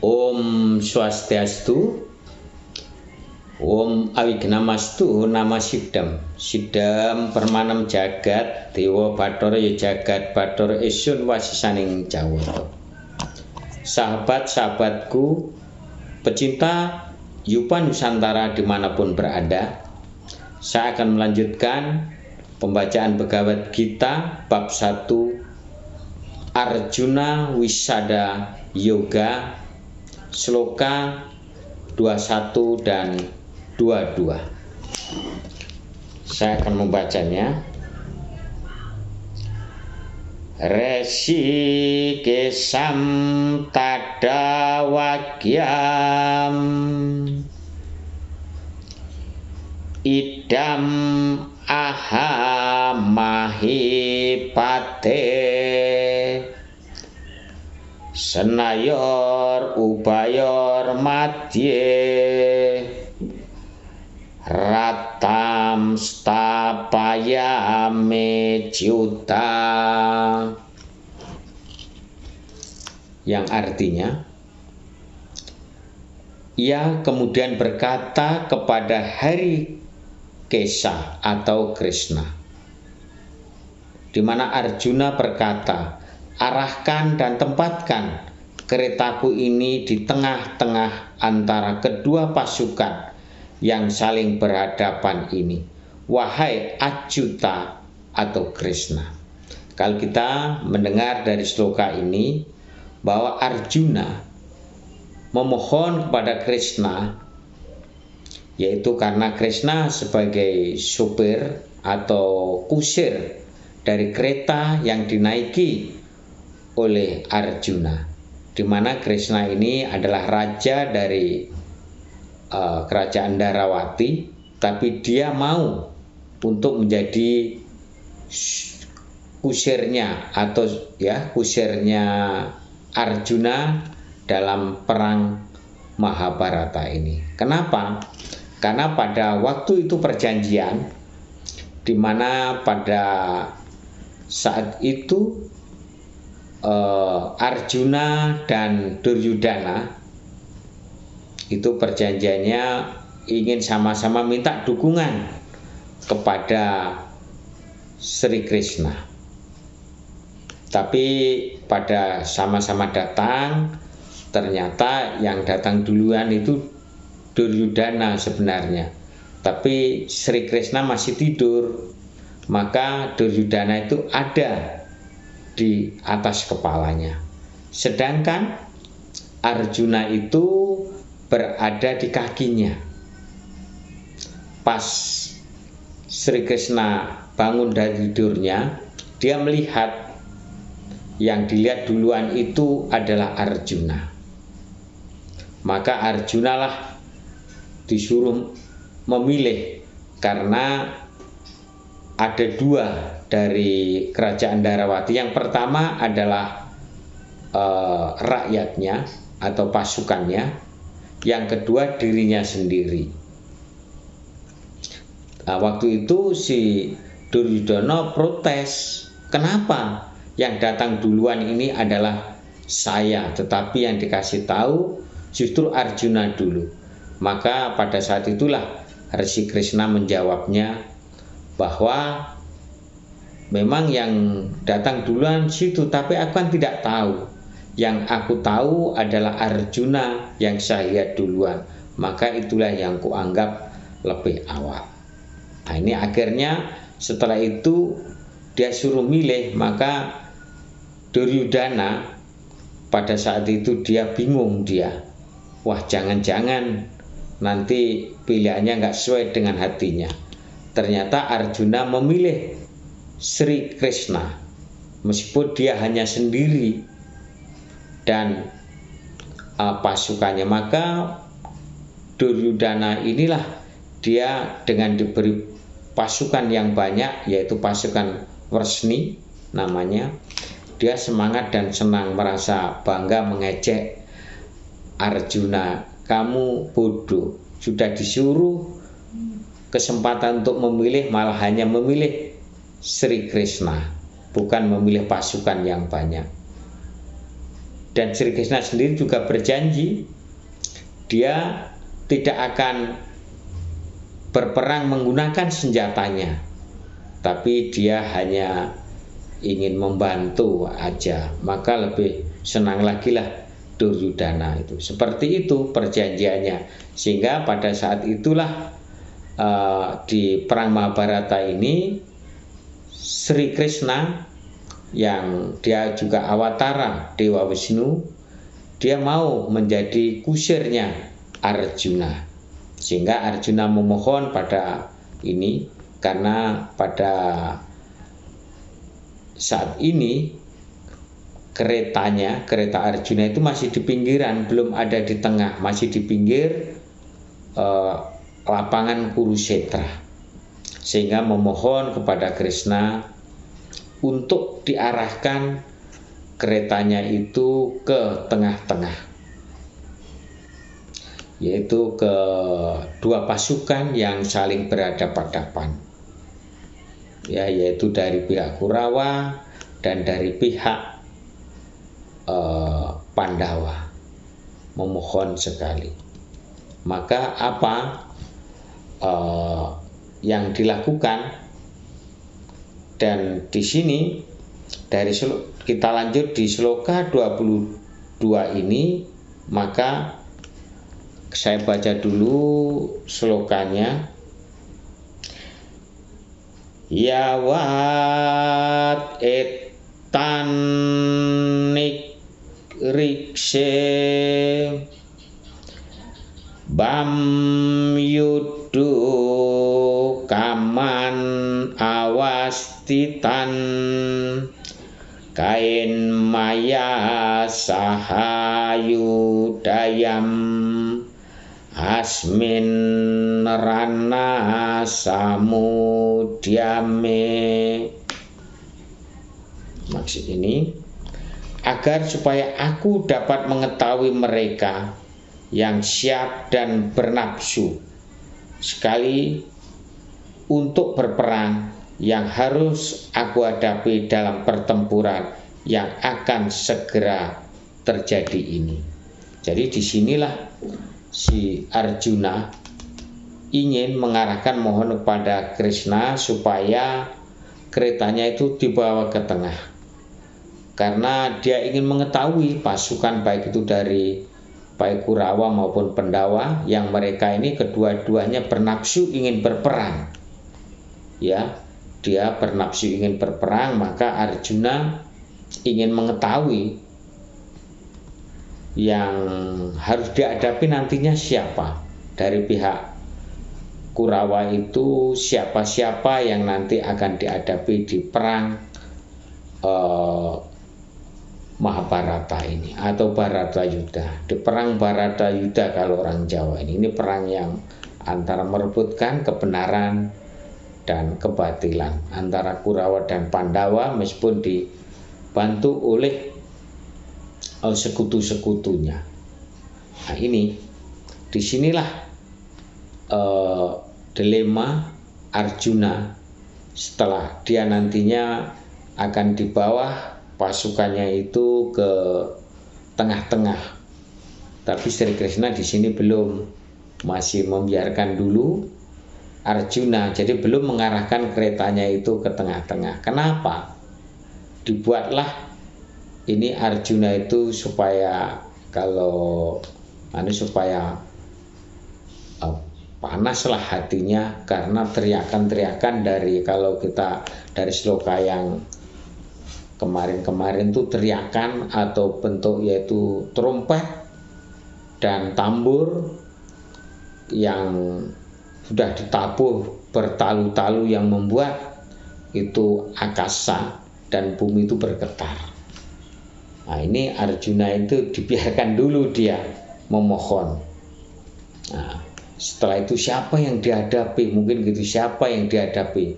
Om Swastiastu, Om Awignamastu, nama Sidam. Sidam permanem jagat, Dewa Bathara ya jagat Bathara Isun wasisaning Jawata. Sahabat-sahabatku, pecinta Yupa Nusantara dimanapun berada, saya akan melanjutkan pembacaan Bhagavad Gita bab 1 Arjuna Wisada Yoga sloka 21 dan 22. Saya akan membacanya. Resi kesam tadawagyam idam aha mahipate senayor ubayor madye ratam stapayame juta, yang artinya ia kemudian berkata kepada Hari Kesa atau Krishna, di mana Arjuna berkata, arahkan dan tempatkan keretaku ini di tengah-tengah antara kedua pasukan yang saling berhadapan ini, wahai Achyuta atau Krishna. Kalau kita mendengar dari sloka ini bahwa Arjuna memohon kepada Krishna, yaitu karena Krishna sebagai supir atau kusir dari kereta yang dinaiki oleh Arjuna, di mana Krishna ini adalah raja dari kerajaan Darawati, tapi dia mau untuk menjadi kusirnya atau kusirnya Arjuna dalam perang Mahabharata ini. Kenapa? Karena pada waktu itu perjanjian, di mana pada saat itu Arjuna dan Duryudana itu perjanjiannya ingin sama-sama minta dukungan kepada Sri Krishna. Tapi pada sama-sama datang, ternyata yang datang duluan itu Duryudana sebenarnya, tapi Sri Krishna masih tidur. Maka Duryudana itu ada di atas kepalanya, sedangkan Arjuna itu berada di kakinya. Pas Sri Krishna bangun dari tidurnya, dia melihat yang dilihat duluan itu adalah Arjuna. Maka Arjuna lah disuruh memilih, karena ada dua dari kerajaan Darawati. Yang pertama adalah rakyatnya atau pasukannya, yang kedua dirinya sendiri. Nah, waktu itu si Duryudana protes, kenapa yang datang duluan ini adalah saya, tetapi yang dikasih tahu justru Arjuna dulu. Maka pada saat itulah Resi Krishna menjawabnya bahwa memang yang datang duluan situ, tapi aku kan tidak tahu. Yang aku tahu adalah Arjuna yang saya lihat duluan, maka itulah yang kuanggap lebih awal. Nah, ini akhirnya setelah itu dia suruh milih, maka Duryudana pada saat itu dia bingung, wah jangan-jangan nanti pilihannya nggak sesuai dengan hatinya. Ternyata Arjuna memilih Sri Krishna meskipun dia hanya sendiri dan pasukannya. Maka Duryudana inilah dia dengan diberi pasukan yang banyak, yaitu pasukan Wresni namanya, dia semangat dan senang, merasa bangga mengejek Arjuna, kamu bodoh, sudah disuruh kesempatan untuk memilih, malah hanya memilih Sri Krishna, bukan memilih pasukan yang banyak. Dan Sri Krishna sendiri juga berjanji dia tidak akan berperang menggunakan senjatanya, tapi dia hanya ingin membantu aja. Maka lebih senang lagi lah Duryudana itu. Seperti itu perjanjiannya. Sehingga pada saat itulah di perang Mahabharata ini Sri Krishna yang dia juga awatara Dewa Wisnu, dia mau menjadi kusirnya Arjuna. Sehingga Arjuna memohon pada ini, karena pada saat ini kereta Arjuna itu masih di pinggiran, belum ada di tengah, masih di pinggir lapangan Kurukshetra. Sehingga memohon kepada Krishna untuk diarahkan keretanya itu ke tengah-tengah, yaitu ke dua pasukan yang saling berhadapan-hadapan, ya, yaitu dari pihak Kurawa dan dari pihak Pandawa. Memohon sekali. Maka apa yang dilakukan? Dan di sini kita lanjut di sloka 22 ini, maka saya baca dulu slokanya. Yawat etanik rikse bam yudu kaman awastitan kain maya sahayudayam asmin rana samudyame. Maksud ini agar supaya aku dapat mengetahui mereka yang siap dan bernafsu sekali untuk berperang yang harus aku hadapi dalam pertempuran yang akan segera terjadi ini. Jadi disinilah si Arjuna ingin mengarahkan mohon kepada Krishna supaya keretanya itu dibawa ke tengah, karena dia ingin mengetahui pasukan baik itu dari baik Kurawa maupun Pandawa yang mereka ini kedua-duanya bernafsu ingin berperang. Ya, dia bernafsu ingin berperang, maka Arjuna ingin mengetahui yang harus dihadapi nantinya siapa. Dari pihak Kurawa itu siapa-siapa yang nanti akan dihadapi di perang Mahabharata ini atau Bharatayuddha. Di perang Bharatayuddha kalau orang Jawa ini perang yang antara merebutkan kebenaran dan kebatilan antara Kurawa dan Pandawa, meskipun dibantu oleh sekutu-sekutunya. Nah ini disinilah dilema Arjuna setelah dia nantinya akan di bawah pasukannya itu ke tengah-tengah. Tapi Sri Krishna di sini belum, masih membiarkan dulu Arjuna, jadi belum mengarahkan keretanya itu ke tengah-tengah. Kenapa? Dibuatlah ini Arjuna itu supaya supaya panaslah hatinya, karena teriakan-teriakan dari, kalau kita dari sloka yang kemarin tuh teriakan atau bentuk yaitu trompet dan tambur yang sudah ditabuh bertalu-talu yang membuat itu akasa dan bumi itu bergetar. Nah ini Arjuna itu dibiarkan dulu dia memohon. Nah, setelah itu siapa yang dihadapi? Mungkin gitu, siapa yang dihadapi?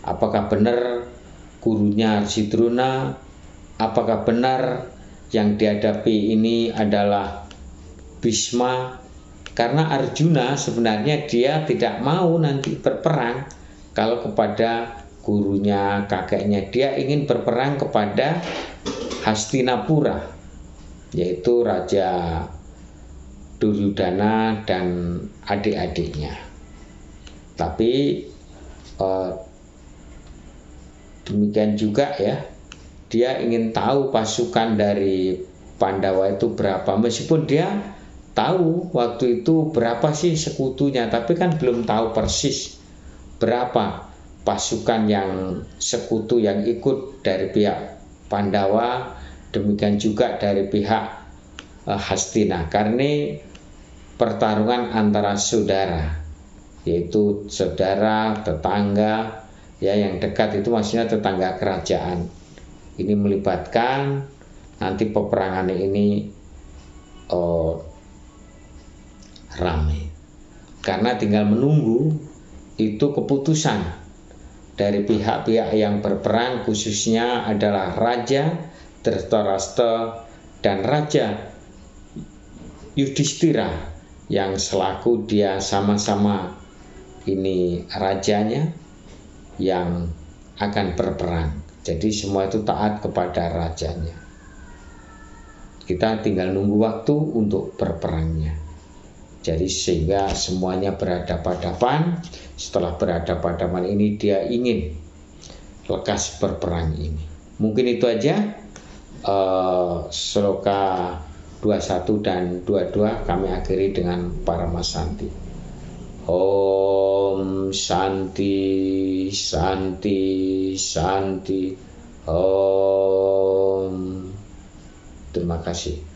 Apakah benar gurunya Arsidruna? Apakah benar yang dihadapi ini adalah Bhisma? Karena Arjuna sebenarnya dia tidak mau nanti berperang kalau kepada gurunya, kakeknya. Dia ingin berperang kepada Hastinapura. yaitu Raja Duryudana dan adik-adiknya. Tapi demikian juga ya, dia ingin tahu pasukan dari Pandawa itu berapa, meskipun dia tahu waktu itu berapa sih sekutunya, tapi kan belum tahu persis berapa pasukan yang sekutu yang ikut dari pihak Pandawa, demikian juga dari pihak Hastina, karena pertarungan antara saudara, yaitu saudara, tetangga, ya yang dekat itu maksudnya tetangga kerajaan. Ini melibatkan nanti peperangan ini ramai, karena tinggal menunggu itu keputusan dari pihak-pihak yang berperang, khususnya adalah Raja Dhritarashtra dan Raja Yudhistira, yang selaku dia sama-sama ini rajanya yang akan berperang. Jadi semua itu taat kepada rajanya. Kita tinggal nunggu waktu untuk berperangnya. Jadi sehingga semuanya berhadapan-hadapan. Setelah berhadapan-hadapan ini dia ingin lekas berperang ini. Mungkin itu aja sloka 21 dan 22 kami akhiri dengan Paramasanti. Om Santi Santi Santi Om. Terima kasih.